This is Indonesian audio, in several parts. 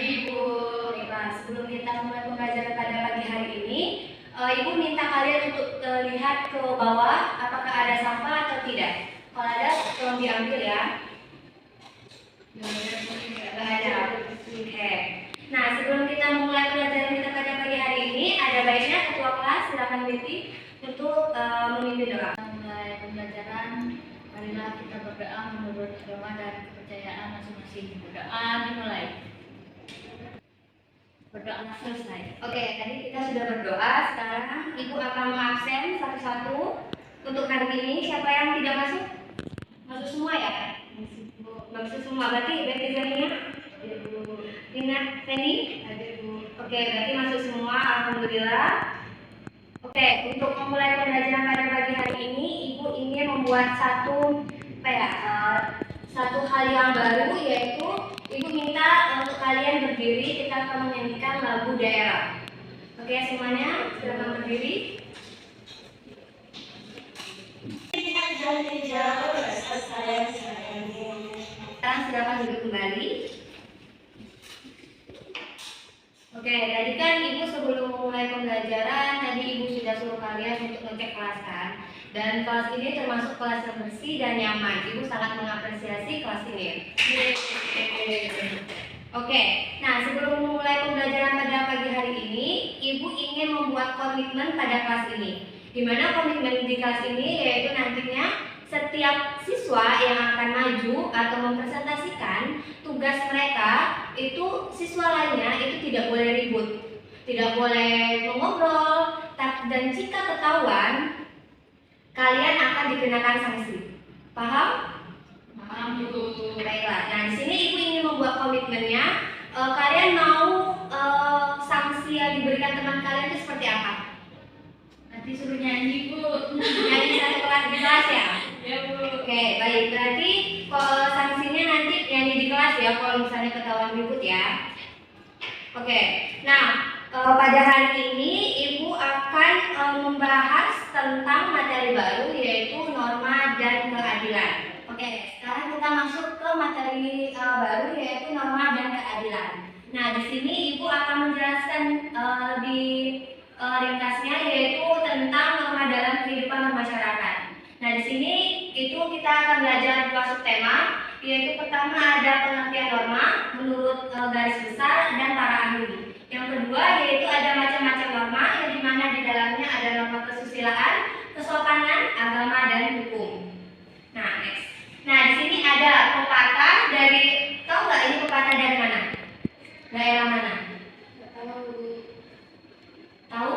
Ibu. Baiklah, sebelum kita mulai pembelajaran pada pagi hari ini, Ibu minta kalian untuk lihat ke bawah apakah ada sampah atau tidak. Kalau ada, tolong diambil ya. Nggak ada. Oke. Nah, sebelum kita memulai pelajaran kita pada pagi hari ini, ada baiknya ketua kelas silakan Betty untuk memimpin doa. Mulai pembelajaran, marilah kita berdoa menurut agama dan kepercayaan masing-masing. Berdoa dimulai. Berdoa selesai. Oke, tadi kita sudah berdoa. Sekarang Ibu akan mengabsen satu-satu. Untuk hari ini, siapa yang tidak masuk? Masuk semua ya? Masuk semua. Berarti Zaninya? Rina, Feni? Oke, berarti masuk semua. Alhamdulillah. Oke, untuk memulai pembelajaran pada pagi hari ini, Ibu ingin membuat satu hal yang baru, yaitu Ibu minta untuk kalian berdiri, kita akan menyanyikan lagu daerah. Oke, semuanya silakan berdiri. Sekarang silakan duduk kembali. Oke, tadi kan Ibu sebelum memulai pembelajaran, tadi Ibu sudah suruh kalian untuk ngecek kelas kan. Dan kelas ini termasuk kelas yang bersih dan nyaman. Ibu sangat mengapresiasi kelas ini. Oke, nah sebelum memulai pembelajaran pada pagi hari ini, Ibu ingin membuat komitmen pada kelas ini. Di mana komitmen di kelas ini yaitu nantinya setiap siswa yang akan maju atau mempresentasikan tugas mereka itu siswa lainnya itu tidak boleh ribut, tidak boleh mengobrol, dan jika ketahuan kalian akan dikenakan sanksi. Paham? Paham, Bu. Baiklah. Nah, di sini Ibu ingin membuat komitmennya. Kalian mau sanksi yang diberikan teman kalian itu seperti apa? Nanti suruh nyanyi, Bu. Nyanyi satu kelas di kelas ya? Ya, Bu. Oke, baik. Berarti sanksinya nanti nyanyi di kelas ya, kalau misalnya ketahuan ribut ya. Oke. Nah, pada hari ini Ibu akan membahas tentang materi baru yaitu norma dan keadilan. Oke, sekarang kita masuk ke materi baru yaitu norma dan keadilan. Nah, di sini Ibu akan menjelaskan lebih ringkasnya yaitu tentang norma dalam kehidupan bermasyarakat. Nah, di sini itu kita akan belajar dua subtema, yaitu pertama ada pengertian norma menurut garis besar dan para ahli. Yang kedua yaitu ada macam-macam norma yang dimana di dalamnya ada norma kesusilaan, kesopanan, agama dan hukum. Nah, next. Nah, di sini ada pepatah dari, tahu nggak ini pepatah dari mana? Daerah mana? Tahu?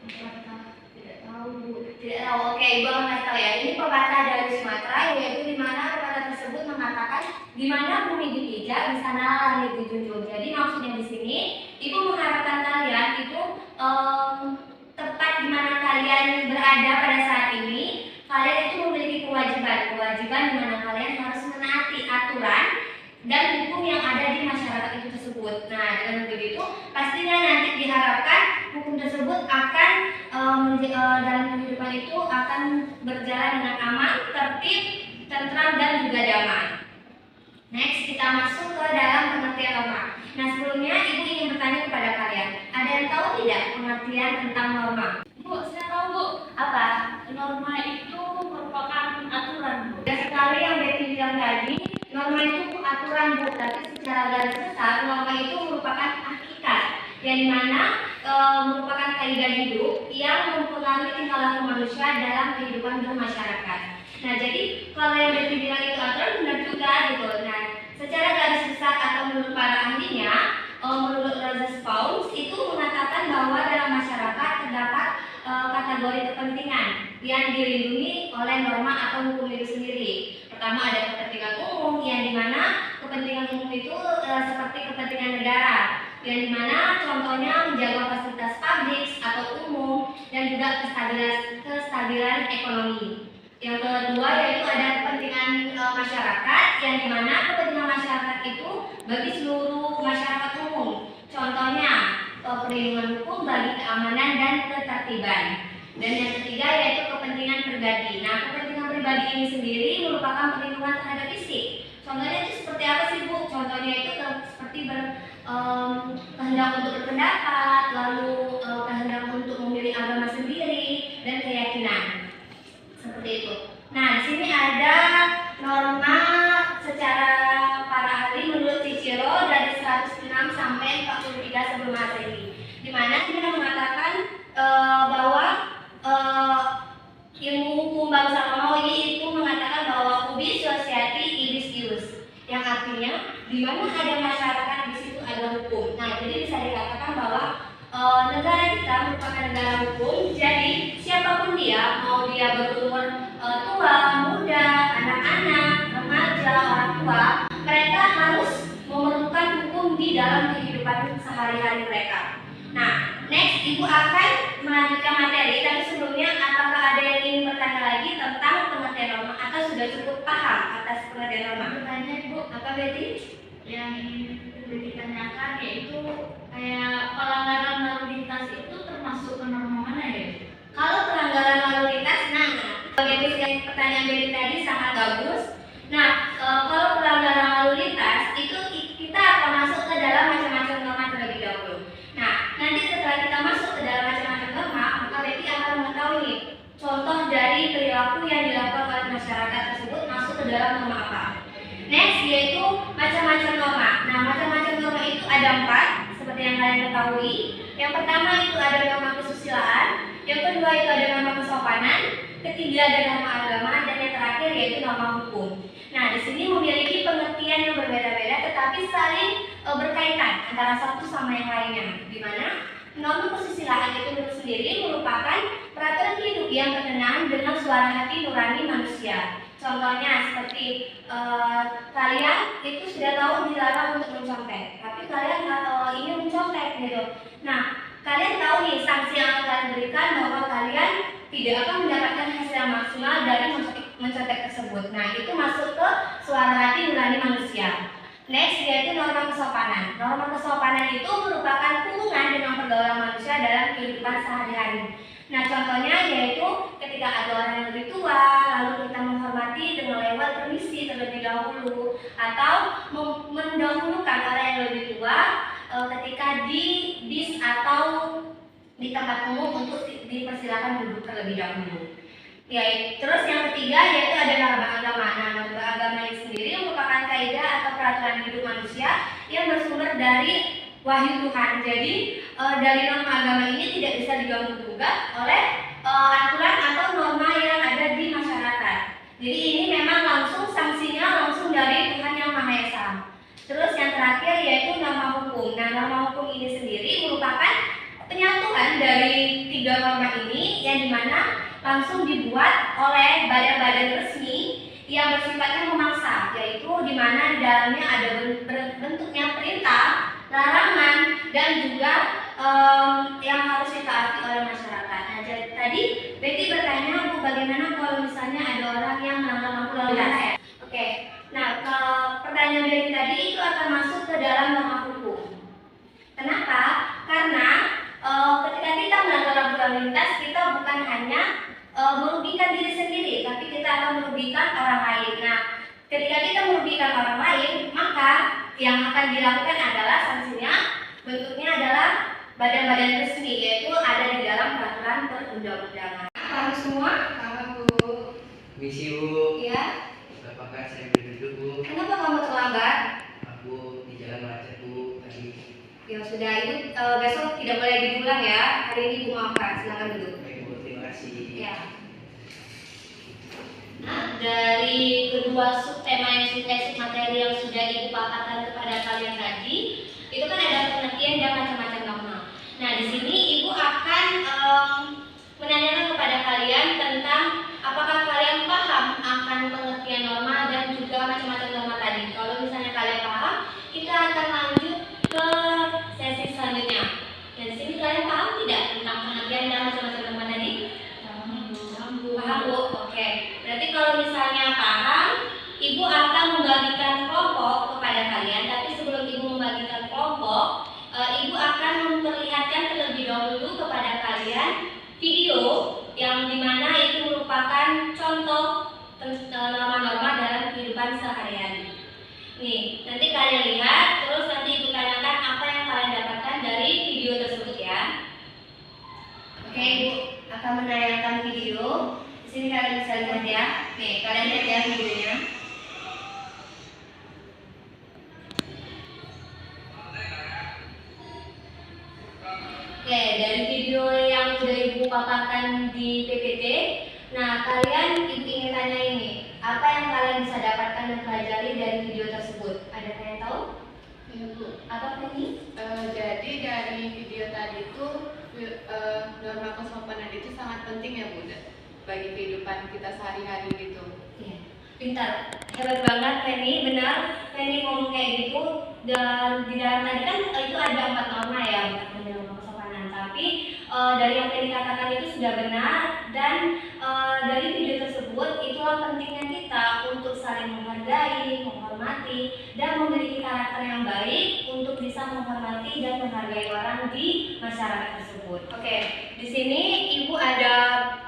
Tidak tahu, Bu. Tidak tahu. Oke, Ibu akan kasih tahu ya. Ini pepatah dari Sumatera, yaitu di mana pepatah tersebut mengatakan di mana bumi dipijak, di sana langit dijunjung. Jadi maksudnya di sini, Ibu mengharapkan kalian itu tepat di mana kalian berada pada saat ini, kalian itu memiliki kewajiban di mana kalian harus menaati aturan dan hukum yang ada di masyarakat itu tersebut. Nah, dengan begitu pastinya nanti diharapkan hukum tersebut akan dalam kehidupan itu akan berjalan dengan aman, tertib, tentram dan juga damai. Next, kita masuk ke dalam pengertian norma. Nah, sebelumnya Ibu ingin bertanya kepada kalian, ada yang tahu tidak pengertian tentang norma? Bu, saya tahu, Bu. Apa? Norma itu merupakan aturan, Bu. Ada sekali yang Betty bilang tadi, norma itu aturan, Bu, tapi secara garis besar norma itu merupakan hakikat yang dimana merupakan kaidah hidup yang mempengaruhi tingkah laku manusia dalam kehidupan bermasyarakat. Nah, jadi kalau yang Betty bilang itu aturan benar juga gitu. Nah, secara garis besar atau menurut para ahlinya, menurut Rogers Pauls itu mengatakan bahwa dalam masyarakat terdapat kategori kepentingan yang dilindungi oleh norma atau hukum itu sendiri. Pertama ada kepentingan umum yang dimana kepentingan umum itu seperti kepentingan negara, yang dimana contohnya menjaga fasilitas publik atau umum dan juga kestabilan ekonomi. Yang kedua yaitu ada kepentingan masyarakat, yang dimana kepentingan masyarakat itu bagi seluruh masyarakat umum. Contohnya perlindungan hukum bagi keamanan dan ketertiban. Dan yang ketiga yaitu kepentingan pribadi. Nah, kepentingan pribadi ini sendiri merupakan perlindungan terhadap fisik. Contohnya itu seperti apa sih, Bu? Contohnya itu seperti kehendak untuk berpendapat, lalu kehendak untuk memilih agama sendiri dan keyakinan. Seperti itu. Nah, di sini ada norma secara para ahli menurut Cicero dari 106 sampai 43 sebelum Masehi. Di mana kita mengatakan bahwa ilmu hukum bangsa Romawi itu mengatakan bahwa ubi society ibis ius, yang artinya di mana ada masyarakat di situ ada hukum. Nah, jadi bisa dikatakan bahwa negara kita merupakan negara hukum. Jadi siapapun dia, mau dia berumur tua, muda, anak-anak, remaja, orang tua, mereka harus memerlukan hukum di dalam kehidupan sehari-hari mereka. Nah, next Ibu akan melanjutkan materi, tapi sebelumnya apakah ada yang ingin bertanya lagi tentang pengertian norma atau sudah cukup paham atas pengertian norma? Bertanya Ibu, Apa Betty? yang ingin ditanyakan yaitu kayak pelanggaran lalu lintas itu termasuk ke norma mana ya? Kalau pelanggaran lalu lintas, nah, pertanyaan Betty tadi sangat bagus. Nah, kalau pelanggaran lalu lintas itu kita akan masuk ke dalam macam-macam norma terlebih dahulu. Nah, nanti setelah kita masuk ke dalam macam-macam norma, maka Betty akan mengetahui contoh dari perilaku yang dilakukan oleh masyarakat tersebut masuk ke dalam norma apa. Next yaitu macam-macam norma. Nah, macam-macam norma itu ada 4 seperti yang kalian ketahui. Yang pertama itu ada norma kesusilaan, yang kedua itu ada norma kesopanan, ketiga ada norma agama, dan yang terakhir yaitu norma hukum. Nah, di sini memiliki pengertian yang berbeda-beda tetapi saling berkaitan antara satu sama yang lainnya. Di mana norma kesusilaan itu sendiri merupakan peraturan hidup yang berkenaan dengan suara hati nurani manusia. Contohnya seperti kalian itu sudah tahu dilarang untuk mencontek, tapi kalian ingin mencontek gitu. Nah, kalian tahu nih sanksi yang akan kalian berikan bahwa kalian tidak akan mendapatkan hasil yang maksimal dari mencontek tersebut. Nah, itu masuk ke suara hati nurani manusia. Next yaitu norma kesopanan. Norma kesopanan itu merupakan hubungan dengan pergaulan manusia dalam kehidupan sehari-hari. Nah, contohnya yaitu ketika ada orang yang lebih tua, lalu kita menghormati dengan lewat permisi terlebih dahulu, atau mendahulukan orang yang lebih tua ketika di bis atau di tempat umum untuk dipersilakan duduk terlebih dahulu. Ya, terus yang ketiga yaitu ada norma agama. Nah, norma agama ini sendiri merupakan kaidah atau peraturan hidup manusia yang bersumber dari wahyu Tuhan. Jadi dari norma agama ini tidak bisa diganggu-gugat oleh aturan atau norma yang ada di masyarakat. Jadi ini memang langsung sanksinya langsung dari Tuhan Yang Maha Esa. Terus yang terakhir yaitu norma hukum. Nah, norma hukum ini sendiri merupakan penyatuan dari 3 norma ini yang dimana langsung dibuat oleh badan-badan resmi yang bersifatnya memaksa, yaitu dimana di dalamnya ada bentuknya perintah, larangan, dan juga yang harus ditaati oleh masyarakat. Nah, jadi tadi Betty bertanya, Bu, bagaimana kalau misalnya ada orang yang melanggar lampu lalu lintas? Oke. Nah, pertanyaan Betty tadi itu akan masuk ke dalam norma hukum. Kenapa? Karena ketika kita melanggar lampu lalu lintas, kita bukan hanya merugikan diri sendiri, tapi kita akan merugikan orang lain. Nah, ketika kita merugikan orang lain, maka yang akan dilakukan adalah sanksinya bentuknya adalah badan-badan resmi, yaitu ada di dalam peraturan perundang-undangan. Paham semua? Paham, Bu. Misi, Bu. Ya. Apakah saya boleh duduk, Bu? Kenapa kamu terlambat? Aku di jalan macet, Bu, tadi. Ya sudah, Ibu besok tidak boleh diulang ya. Hari ini Ibu maafkan, silakan duduk. Baik, Bu, terima kasih. Ya. Nah, dari kedua subtema yang materi yang sudah Ibu paparkan kepada kalian tadi, itu kan ada pengertian dan macam-macam norma. Nah, di sini Ibu akan menanyakan kepada kalian tentang apakah kalian paham akan pengertian norma dan juga macam-macam norma tadi. Kalau misalnya kalian paham, kita akan lanjut ke sesi selanjutnya. Dan di sini kalian paham tidak tentang pengertian dan macam-macam norma tadi? Paham, Bu? Oke. Berarti kalau misalnya paham, Ibu akan membagikan kelompok kepada kalian. Tapi sebelum Ibu membagikan kelompok, Ibu akan memperlihatkan terlebih dahulu kepada kalian video yang dimana itu merupakan contoh norma-norma dalam kehidupan sehari-hari. Nih, nanti kalian lihat, terus nanti Ibu tanyakan apa akan menayangkan video. Di sini kalian bisa lihat ya. Nih, kalian lihat ya videonya. Oke, dari video yang sudah Ibu paparkan di PPT, nah kalian Ibu ingin tanya ini, apa yang kalian bisa dapatkan dan pelajari dari video tersebut? Ada kalian tahu? Ya, Bu. Apa ini? Jadi dari video tadi itu norma kesopanan itu sangat penting ya Bu bagi kehidupan kita sehari-hari gitu. Iya, pintar, hebat banget Penny, benar. Penny ngomong kayak gitu, dan di dalam tadi kan itu ada 4 norma ya, bukan norma kesopanan. Tapi dari yang Penny katakan itu sudah benar, dan dari video tersebut itulah pentingnya kita untuk saling menghargai, menghormati, dan memiliki karakter yang baik untuk bisa menghormati dan menghargai orang di masyarakat tersebut. Oke, di sini Ibu ada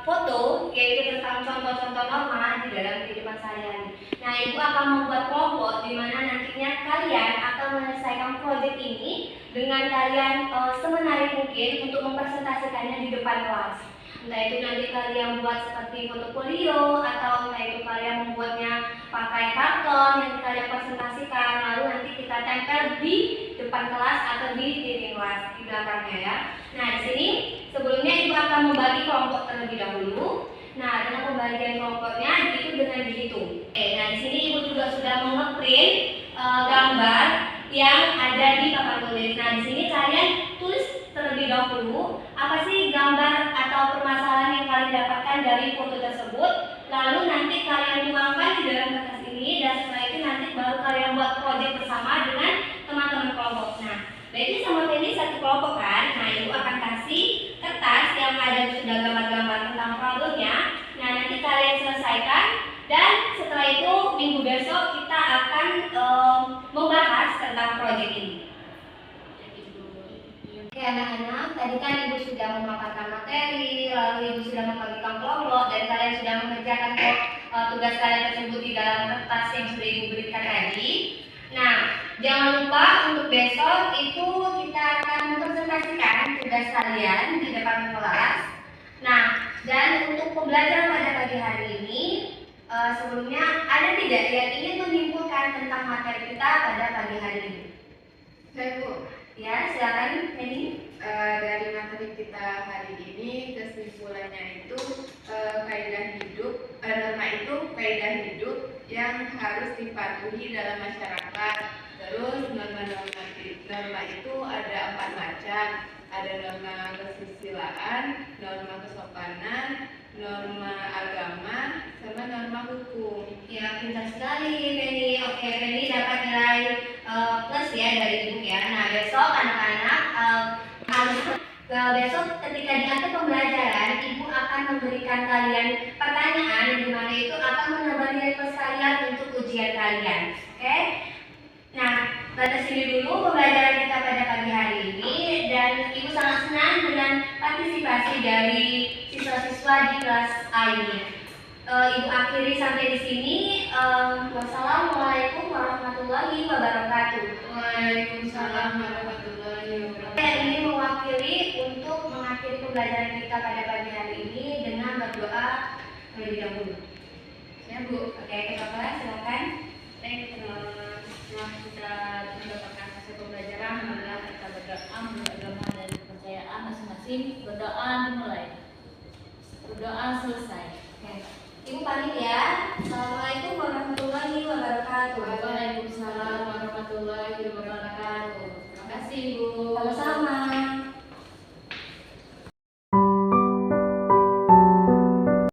foto yaitu tentang contoh-contoh norma di dalam kehidupan sehari-hari. Nah, Ibu akan membuat kelompok di mana nantinya kalian akan menyelesaikan proyek ini dengan kalian semenarik mungkin untuk mempresentasikannya di depan kelas. Entah itu nanti kalian buat seperti portofolio atau entah itu kalian membuatnya pakai karton yang kalian presentasikan, lalu nanti kita tempel di depan kelas atau di dinding kelas di belakangnya ya. Nah, di sini sebelumnya Ibu akan membagi kelompok terlebih dahulu. Nah, dengan pembagian kelompoknya itu dengan dihitung. Oke, nah di sini Ibu juga sudah mengeprint gambar yang ada di papan tulis. Nah, di sini kalian tulis terlebih dahulu apa sih gambar atau permasalahan yang kalian dapatkan dari foto tersebut. Lalu nanti kalian tuangkan di dalam kertas ini, dan setelah itu nanti baru kalian buat proyek bersama dengan teman-teman kelompok. Nah, berarti sama Penny satu kelompok kan? Nah, Ibu akan kasih kertas yang ada sudah gambar-gambar tentang problemnya. Nah, nanti kalian selesaikan, dan setelah itu minggu besok kita akan membahas tentang proyek ini. Oke anak-anak, tadi kan Ibu sudah memaparkan materi, lalu Ibu sudah membagikan kelompok, dan kalian sudah mengerjakan tugas kalian tersebut di dalam kertas yang sudah Ibu berikan tadi. Nah, jangan lupa untuk besok itu kita akan mempresentasikan tugas kalian di depan kelas. Nah, dan untuk pembelajaran pada pagi hari ini, sebelumnya ada tidak yang ingin menyimpulkan tentang materi kita pada pagi hari ini? Saya Bu, Ya, silakan Penny. dari materi kita hari ini kesimpulannya itu kaidah hidup, norma itu kaidah hidup yang harus dipatuhi dalam masyarakat. Terus norma itu ada 4 macam. Ada norma kesusilaan, norma kesopanan, norma agama, sama norma hukum. Ya, pintar sekali Penny. Oke, Penny dapat nilai plus ya dari Ibu ya. Nah, besok anak-anak besok ketika di akhir pembelajaran Ibu akan memberikan kalian pertanyaan di mana itu akan menambah nilai plus kalian untuk ujian kalian. Oke? Nah, batas ini dulu pembelajaran kita pada pagi hari ini, dan Ibu sangat senang dengan partisipasi dari siswa-siswa di kelas A ini. Ibu akhiri sampai di sini. Wassalamualaikum warahmatullahi wabarakatuh. Waalaikumsalam warahmatullahi wabarakatuh. Saya ingin mewakili untuk mengakhiri pembelajaran kita pada pagi hari ini dengan berdoa terlebih dahulu. Ya Bu. Oke, Kakak silakan. Setelah kita mendapatkan hasil pembelajaran, marilah kita berdoa menurut agama dan kepercayaan masing-masing. Berdoa dimulai. Berdoa selesai. Oke. Ibu pamit ya. Assalamualaikum warahmatullahi wabarakatuh. Waalaikumsalam warahmatullahi wabarakatuh. Terima kasih, Bu. Sama-sama.